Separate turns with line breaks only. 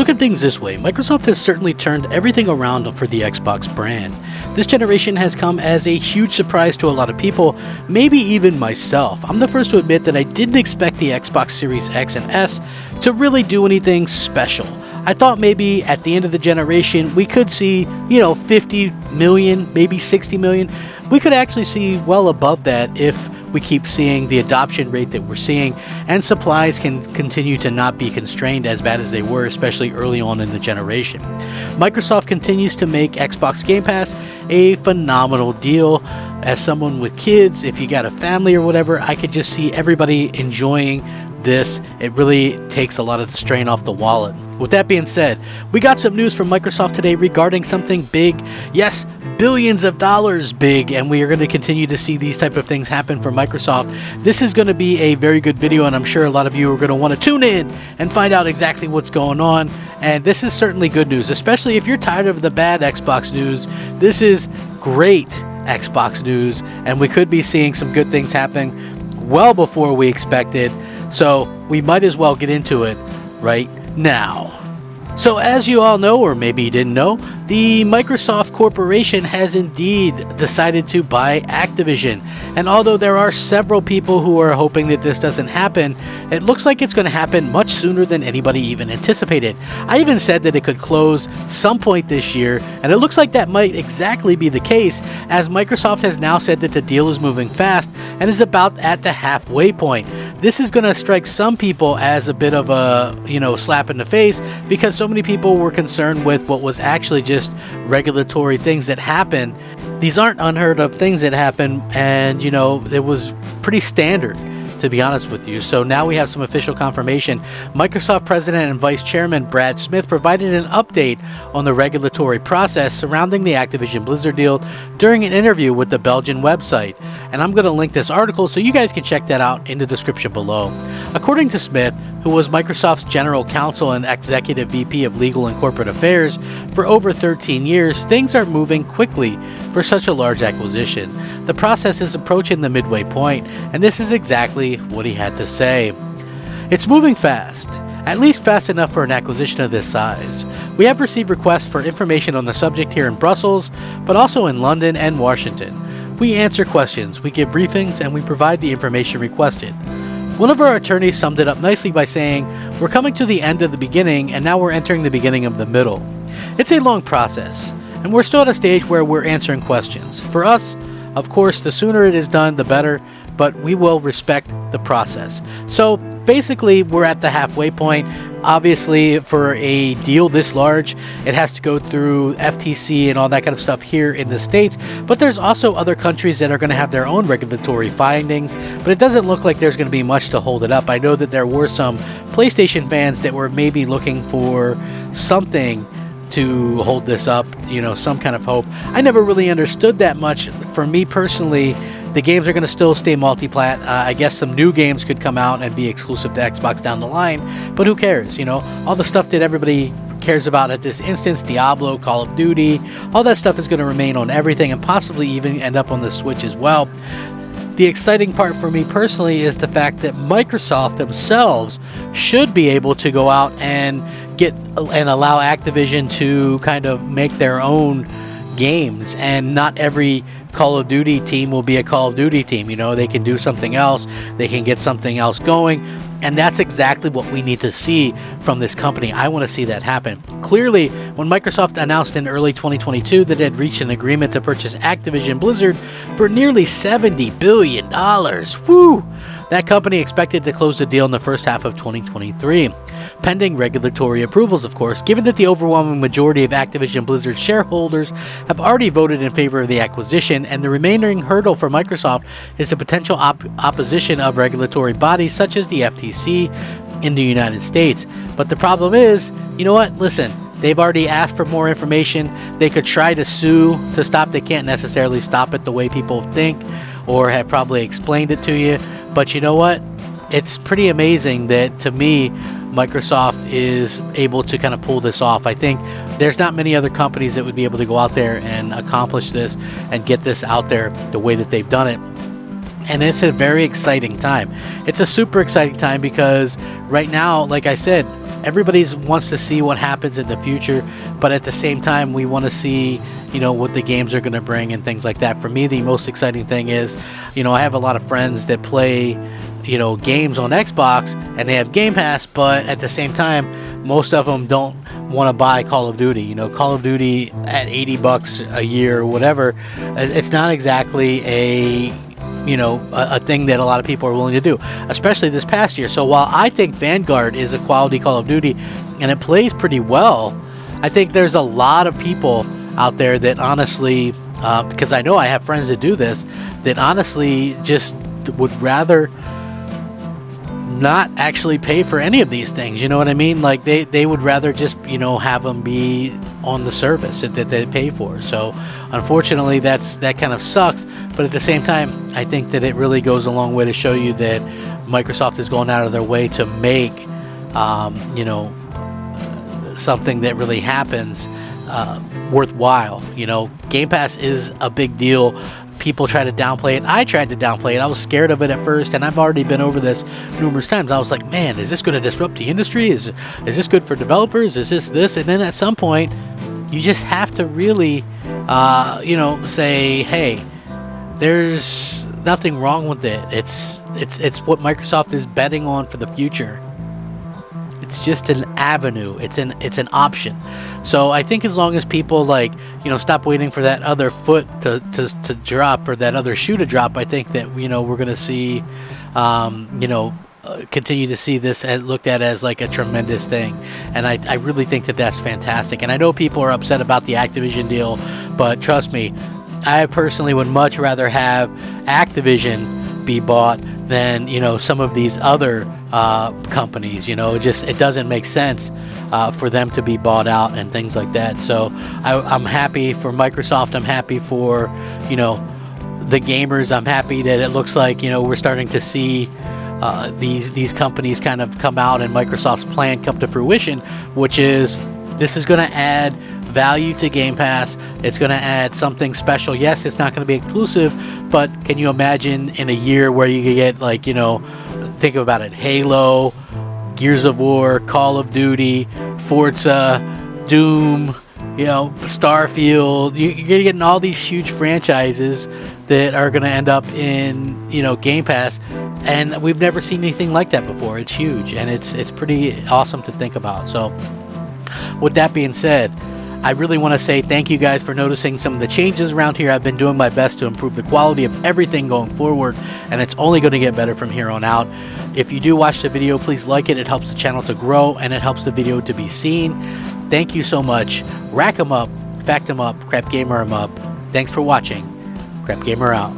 Look at things this way, Microsoft has certainly turned everything around for the Xbox brand. This generation has come as a huge surprise to a lot of people, maybe even myself. I'm the first to admit that I didn't expect the Xbox Series X and S to really do anything special. I thought maybe at the end of the generation we could see, 50 million, maybe 60 million. We could actually see well above that if we keep seeing the adoption rate that we're seeing, and supplies can continue to not be constrained as bad as they were, especially early on in the generation. Microsoft continues to make Xbox Game Pass a phenomenal deal. As someone with kids, if you got a family or whatever, I could just see everybody enjoying this. It really takes a lot of the strain off the wallet. With that being said, we got some news from Microsoft today regarding something big. Yes, billions of dollars big, and we are going to continue to see these type of things happen for Microsoft. This is going to be a very good video, and I'm sure a lot of you are going to want to tune in and find out exactly what's going on. And this is certainly good news, especially if you're tired of the bad Xbox news. This is great Xbox news, and we could be seeing some good things happen well before we expected. So we might as well get into it right now. So as you all know, or maybe you didn't know, the Microsoft Corporation has indeed decided to buy Activision. And although there are several people who are hoping that this doesn't happen, it looks like it's going to happen much sooner than anybody even anticipated. I even said that it could close some point this year, and it looks like that might exactly be the case, as Microsoft has now said that the deal is moving fast and is about at the halfway point. This is going to strike some people as a bit of a, slap in the face, because so many people were concerned with what was actually just regulatory things that happen. These aren't unheard of things that happen, and it was pretty standard, to be honest with you. So now we have some official confirmation. Microsoft President and Vice Chairman Brad Smith provided an update on the regulatory process surrounding the Activision Blizzard deal during an interview with the Belgian website. And I'm going to link this article so you guys can check that out in the description below. According to Smith, who was Microsoft's General Counsel and Executive VP of Legal and Corporate Affairs for over 13 years, things are moving quickly for such a large acquisition. The process is approaching the midway point, and this is exactly what he had to say. It's moving fast, at least fast enough for an acquisition of this size. We have received requests for information on the subject here in Brussels, but also in London and Washington. We answer questions, we give briefings, and we provide the information requested. One of our attorneys summed it up nicely by saying, "We're coming to the end of the beginning, and now we're entering the beginning of the middle." It's a long process, and we're still at a stage where we're answering questions. For us, of course, the sooner it is done, the better, but we will respect the process. So basically, we're at the halfway point. Obviously, for a deal this large, it has to go through FTC and all that kind of stuff here in the States, but there's also other countries that are going to have their own regulatory findings, but it doesn't look like there's going to be much to hold it up. I know that there were some PlayStation fans that were maybe looking for something to hold this up, some kind of hope. I never really understood that much. For me personally, the games are going to still stay multi-plat. I guess some new games could come out and be exclusive to Xbox down the line, but who cares? All the stuff that everybody cares about at this instance, Diablo, Call of Duty, all that stuff is going to remain on everything and possibly even end up on the Switch as well. The exciting part for me personally is the fact that Microsoft themselves should be able to go out and allow Activision to kind of make their own games, and not every Call of Duty team will be a Call of Duty team. They can do something else, they can get something else going, and that's exactly what we need to see from this company. I want to see that happen. Clearly, when Microsoft announced in early 2022 that it had reached an agreement to purchase Activision Blizzard for nearly $70 billion, woo! That company expected to close the deal in the first half of 2023. Pending regulatory approvals, of course, given that the overwhelming majority of Activision Blizzard shareholders have already voted in favor of the acquisition, and the remaining hurdle for Microsoft is the potential opposition of regulatory bodies such as the FTC in the United States. But the problem is, listen, they've already asked for more information. They could try to sue to stop. They can't necessarily stop it the way people think or have probably explained it to you. But you know what? It's pretty amazing that, to me, Microsoft is able to kind of pull this off. I think there's not many other companies that would be able to go out there and accomplish this and get this out there the way that they've done it. And it's a very exciting time. It's a super exciting time because right now, like I said, everybody wants to see what happens in the future, but at the same time, we want to see, what the games are going to bring and things like that. For me, the most exciting thing is, I have a lot of friends that play, games on Xbox and they have Game Pass, but at the same time, most of them don't want to buy Call of Duty. Call of Duty at $80 a year or whatever, it's not exactly a thing that a lot of people are willing to do, especially this past year. So while I think Vanguard is a quality Call of Duty and it plays pretty well, I think there's a lot of people out there that honestly, because I know I have friends that do this, that honestly just would rather not actually pay for any of these things. You know what I mean? Like they would rather just, have them be on the service that they pay for. So unfortunately, that kind of sucks. But at the same time, I think that it really goes a long way to show you that Microsoft is going out of their way to make, something that really happens worthwhile. Game Pass is a big deal. People try to downplay it. I tried to downplay it. I was scared of it at first, and I've already been over this numerous times. I was like, man, is this going to disrupt the industry? Is this good for developers? Is this? And then at some point, you just have to really, say, hey, there's nothing wrong with it. It's what Microsoft is betting on for the future. It's just an avenue. It's an option. So I think as long as people stop waiting for that other foot to drop or that other shoe to drop, I think that we're going to see, continue to see this as looked at as like a tremendous thing. And I really think that that's fantastic. And I know people are upset about the Activision deal, but trust me, I personally would much rather have Activision be bought than some of these other companies. It doesn't make sense for them to be bought out and things like that. So I'm happy for Microsoft. I'm happy for the gamers. I'm happy that it looks like we're starting to see these companies kind of come out and Microsoft's plan come to fruition, which is this is going to add value to Game Pass. It's going to add something special. Yes, it's not going to be exclusive, but can you imagine in a year where you get think about it, Halo, Gears of War, Call of Duty, Forza, Doom, Starfield. You're getting all these huge franchises that are going to end up in Game Pass, and we've never seen anything like that before. It's huge, and it's pretty awesome to think about. So with that being said, I really want to say thank you guys for noticing some of the changes around here. I've been doing my best to improve the quality of everything going forward, and it's only going to get better from here on out. If you do watch the video, please like it. It helps the channel to grow, and it helps the video to be seen. Thank you so much. Rack 'em up, fact 'em up, Crap Gamer 'em up. Thanks for watching. Crap Gamer out.